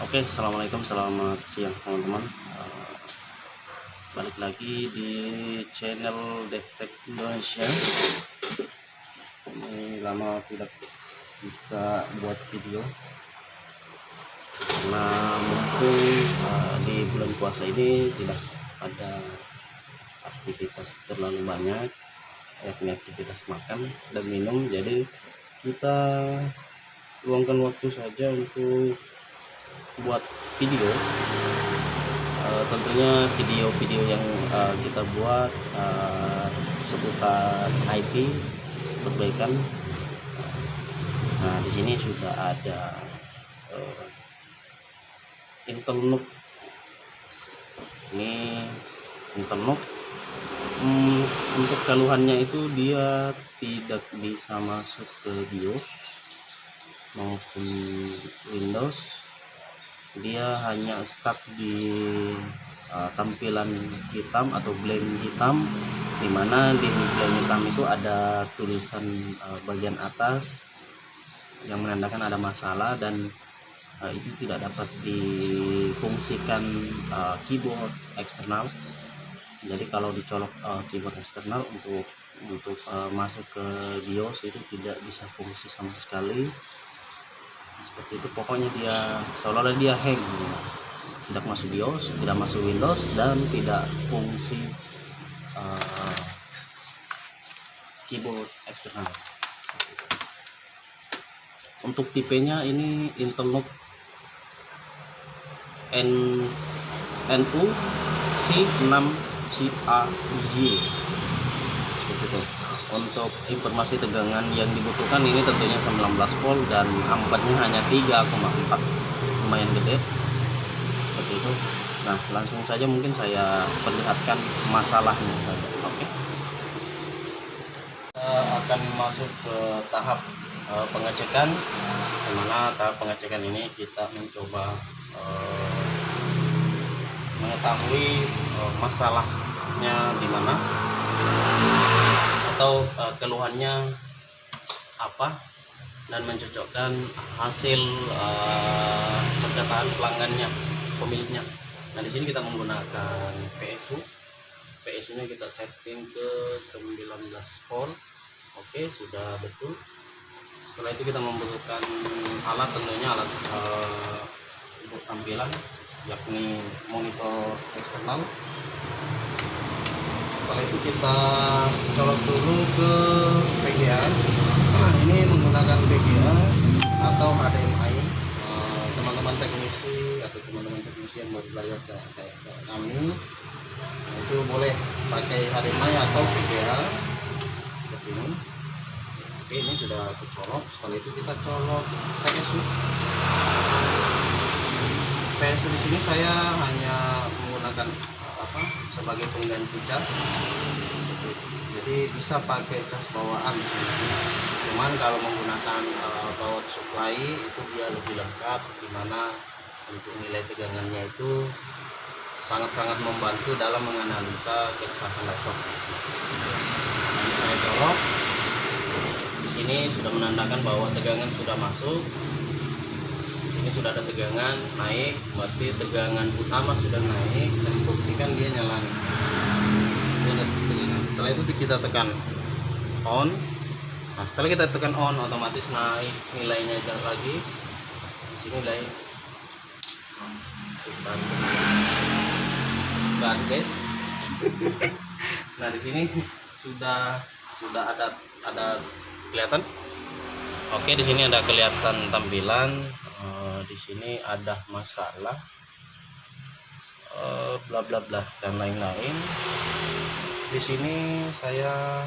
Oke, assalamualaikum, selamat siang teman-teman. Balik lagi di channel DevTech Indonesia. Ini lama tidak bisa buat video karena mumpung di bulan puasa ini tidak ada aktivitas terlalu banyak, yakni aktivitas makan dan minum. Jadi kita luangkan waktu saja untuk buat video. Tentunya video-video yang kita buat seputar IT perbaikan. Nah, di sini sudah ada Intel NUC. Ini Intel NUC. Untuk keluhannya itu dia tidak bisa masuk ke BIOS maupun Windows. Dia hanya stuck di tampilan hitam atau blank hitam, dimana di blank hitam itu ada tulisan bagian atas yang menandakan ada masalah, dan itu tidak dapat difungsikan keyboard eksternal. Jadi kalau dicolok keyboard eksternal untuk masuk ke BIOS itu tidak bisa fungsi sama sekali. Seperti itu, pokoknya dia seolah-olah dia hang, tidak masuk BIOS, tidak masuk Windows, dan tidak fungsi keyboard eksternal. Untuk tipenya ini Intel NUC N2 C6CAJ. Seperti itu. Untuk informasi tegangan yang dibutuhkan ini tentunya 19 volt dan ampatnya hanya 3,4, lumayan gede seperti itu. Nah, langsung saja mungkin saya perlihatkan masalahnya saja. Oke, kita akan masuk ke tahap pengecekan, dimana tahap pengecekan ini kita mencoba mengetahui masalahnya di mana atau keluhannya apa, dan mencocokkan hasil perkataan pelanggannya, pemiliknya. Nah, di sini kita menggunakan PSU nya kita setting ke 19 volt. Oke, sudah betul. Setelah itu kita membutuhkan alat, tentunya alat untuk tampilan, yakni monitor eksternal. Setelah itu kita colok dulu ke VGA. Ini menggunakan VGA atau HDMI. Teman-teman teknisi atau teman-teman teknisi yang baru belajar kayak kami, itu boleh pakai HDMI atau VGA seperti ini. Oke, ini sudah dicolok. Setelah itu kita colok PSU di sini saya hanya menggunakan sebagai pengganti cas, jadi bisa pakai cas bawaan. Cuman kalau menggunakan power supply itu dia lebih lengkap, dimana untuk nilai tegangannya itu sangat-sangat membantu dalam menganalisa kerusakan laptop. Ini saya colok. Di sini sudah menandakan bahwa tegangan sudah masuk. Ini sudah ada tegangan naik, berarti tegangan utama sudah naik, dan buktikan dia nyala nih. Setelah itu kita tekan on. Nah, setelah kita tekan on, otomatis naik nilainya lagi. Di sini nilai ban guys. Nah, di sini sudah ada kelihatan. Oke, di sini ada kelihatan tampilan. Di sini ada masalah bla bla bla dan lain-lain. Di sini saya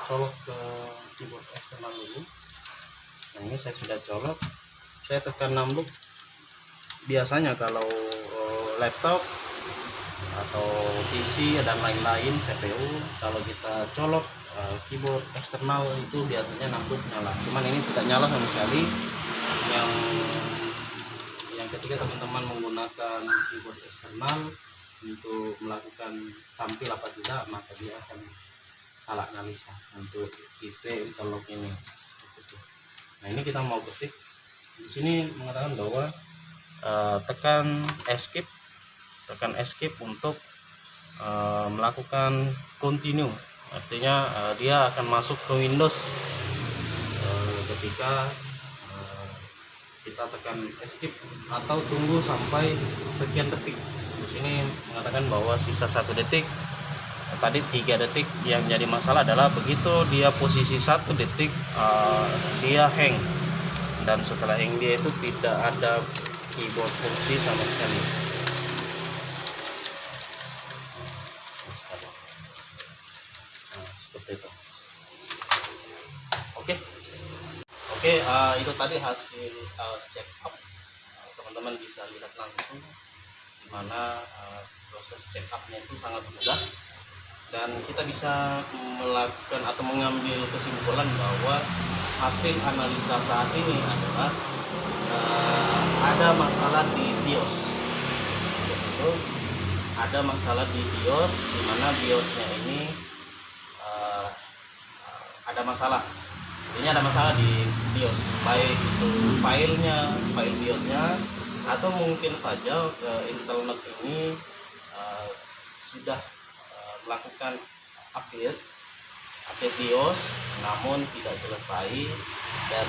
colok ke keyboard eksternal dulu. Nah, ini saya sudah colok, saya tekan 6 loop. Biasanya kalau laptop atau PC dan lain-lain, CPU, kalau kita colok keyboard eksternal itu biasanya 6 loop nyala. Cuman ini tidak nyala sama sekali. Yang ketika teman-teman menggunakan keyboard eksternal untuk melakukan tampil apa tidak, maka dia akan salah analisa untuk tipe Intel NUC ini. Nah, ini kita mau ketik di sini mengatakan bahwa tekan escape untuk melakukan continue, artinya dia akan masuk ke Windows ketika kita tekan escape, atau tunggu sampai sekian detik. Di sini mengatakan bahwa sisa 1 detik, tadi 3 detik. Yang jadi masalah adalah begitu dia posisi 1 detik dia hang, dan setelah hang dia itu tidak ada keyboard fungsi sama sekali. Nah, seperti itu. Oke. Itu tadi hasil check up. Teman-teman bisa lihat langsung di mana proses check up-nya itu sangat mudah, dan kita bisa melakukan atau mengambil kesimpulan bahwa hasil analisa saat ini adalah ada masalah di BIOS. Yaitu ada masalah di BIOS, di mana BIOS-nya ini ada masalah. Ini ada masalah di BIOS, baik itu file BIOS-nya, atau mungkin saja Intel NUC ini sudah melakukan update BIOS namun tidak selesai, dan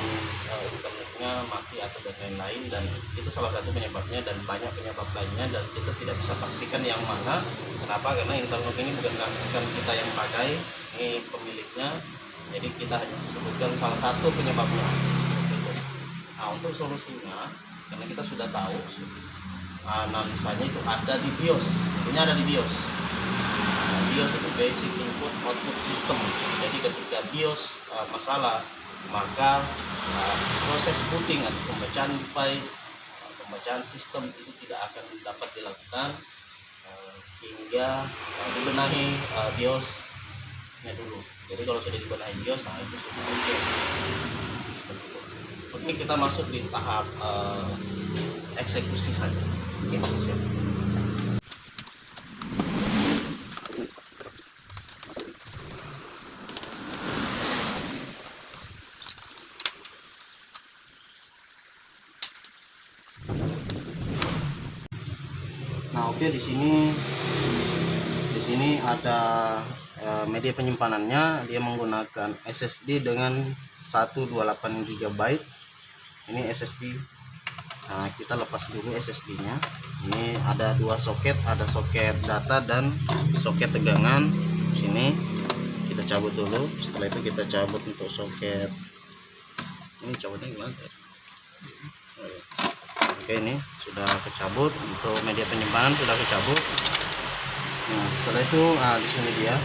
internetnya mati atau dan lain-lain, dan itu salah satu penyebabnya, dan banyak penyebab lainnya, dan kita tidak bisa pastikan yang mana. Kenapa? Karena Intel NUC ini bukan kita yang pakai, ini pemiliknya, jadi kita hanya sebutkan salah satu penyebabnya. Nah, untuk solusinya, karena kita sudah tahu analisanya itu ada di BIOS, ini ada di BIOS. BIOS itu basic input output system. Jadi ketika BIOS masalah, maka proses booting atau pembacaan device, pembacaan sistem itu tidak akan dapat dilakukan hingga dibenahi BIOS-nya dulu. Jadi kalau sudah dibenahi BIOS, nah itu sudah mungkin. Oke, kita masuk di tahap eksekusi saja. Oke, siap. Nah, oke, di sini ada media penyimpanannya. Dia menggunakan SSD dengan 128 GB. Ini SSD. Nah, kita lepas dulu SSD-nya. Ini ada 2 soket, ada soket data dan soket tegangan. Sini kita cabut dulu. Setelah itu kita cabut untuk soket. Ini cabutnya gimana? Oh, ya. Oke, ini sudah kecabut, untuk media penyimpanan sudah kecabut. Nah, setelah itu di sini dia.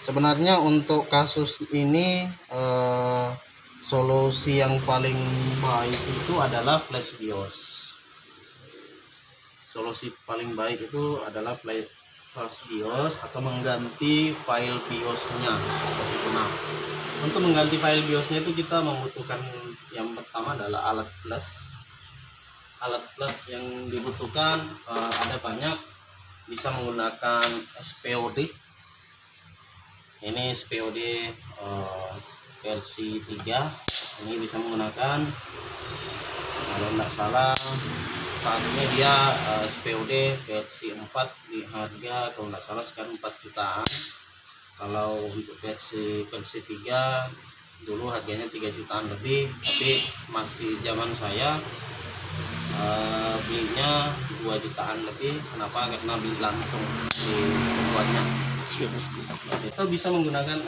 Sebenarnya untuk kasus ini solusi yang paling baik itu adalah flash BIOS. Solusi paling baik itu adalah flash BIOS atau mengganti file BIOS-nya. Nah, untuk mengganti file BIOS-nya itu kita membutuhkan, yang pertama adalah alat flash. Alat flash yang dibutuhkan ada banyak, bisa menggunakan SPOD. Ini SPOD versi 3. Ini bisa menggunakan, kalau tidak salah saat ini dia SPOD versi 4 di harga kalau tidak salah sekarang 4 jutaan. Kalau untuk versi 3 dulu harganya 3 jutaan lebih, tapi masih zaman saya belinya 2 jutaan lebih. Kenapa? Karena beli langsung di pembuatnya. Kita bisa menggunakan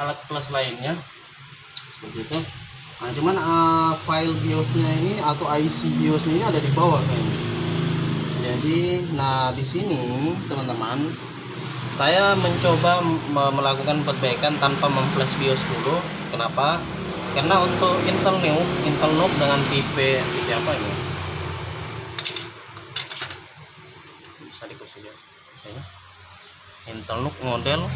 alat flash lainnya seperti itu. Nah, cuman file BIOS-nya ini atau IC BIOS-nya ini ada di bawah kayaknya. Jadi, nah di sini teman-teman, saya mencoba melakukan perbaikan tanpa memflash BIOS dulu. Kenapa? Karena untuk Intel NUC dengan tipe apa ini? Bisa dikursi ya. Intel NUC model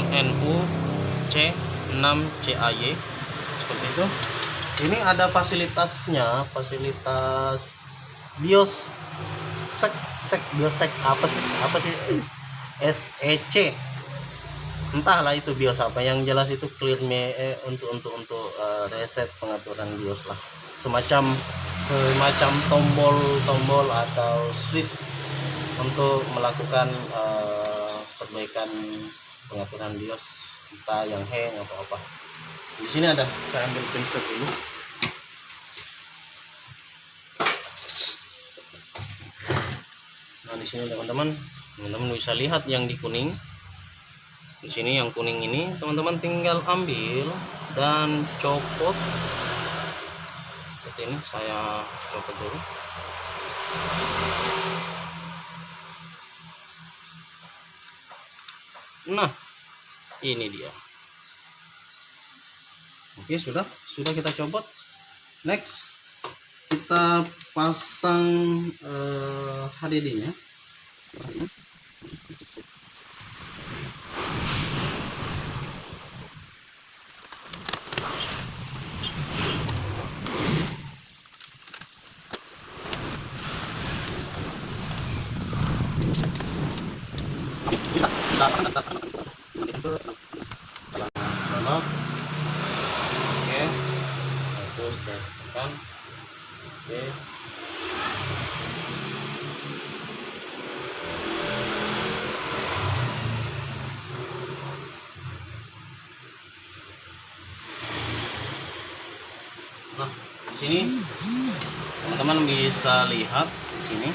NU C6CAY seperti itu. Ini ada fasilitasnya, fasilitas BIOS sec BIOS sec apa sih SEC. entahlah itu BIOS apa, yang jelas itu clear reset pengaturan BIOS lah, semacam tombol atau switch untuk melakukan perbaikan pengaturan BIOS, entah yang hang atau apa. Di sini ada, saya ambil pinset dulu. Nah, di sini teman-teman bisa lihat yang di kuning. Di sini yang kuning ini teman-teman tinggal ambil dan copot seperti ini. Saya copot dulu. Nah, ini dia. Oke, sudah kita copot. Next, kita pasang HDD-nya. Oke, terus tekan. Oke, nah di sini teman-teman bisa lihat di sini.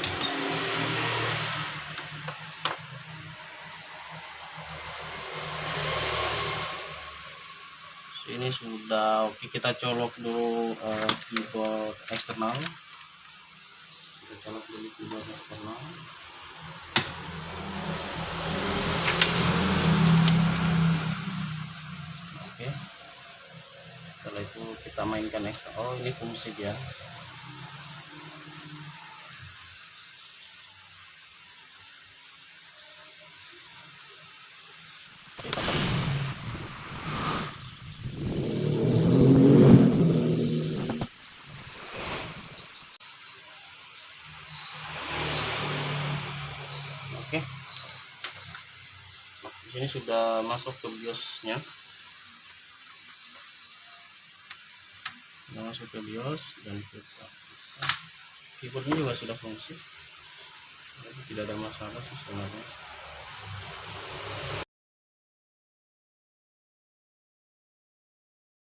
Ini sudah oke. Kita colok dulu keyboard eksternal. Kita colok dulu keyboard eksternal. Oke, setelah itu kita mainkan eksternal. Oh, ini fungsi dia. Oke, nah, di sini sudah masuk ke BIOS-nya. Masuk ke BIOS dan kita keyboardnya juga sudah fungsi, jadi tidak ada masalah sih sebenarnya.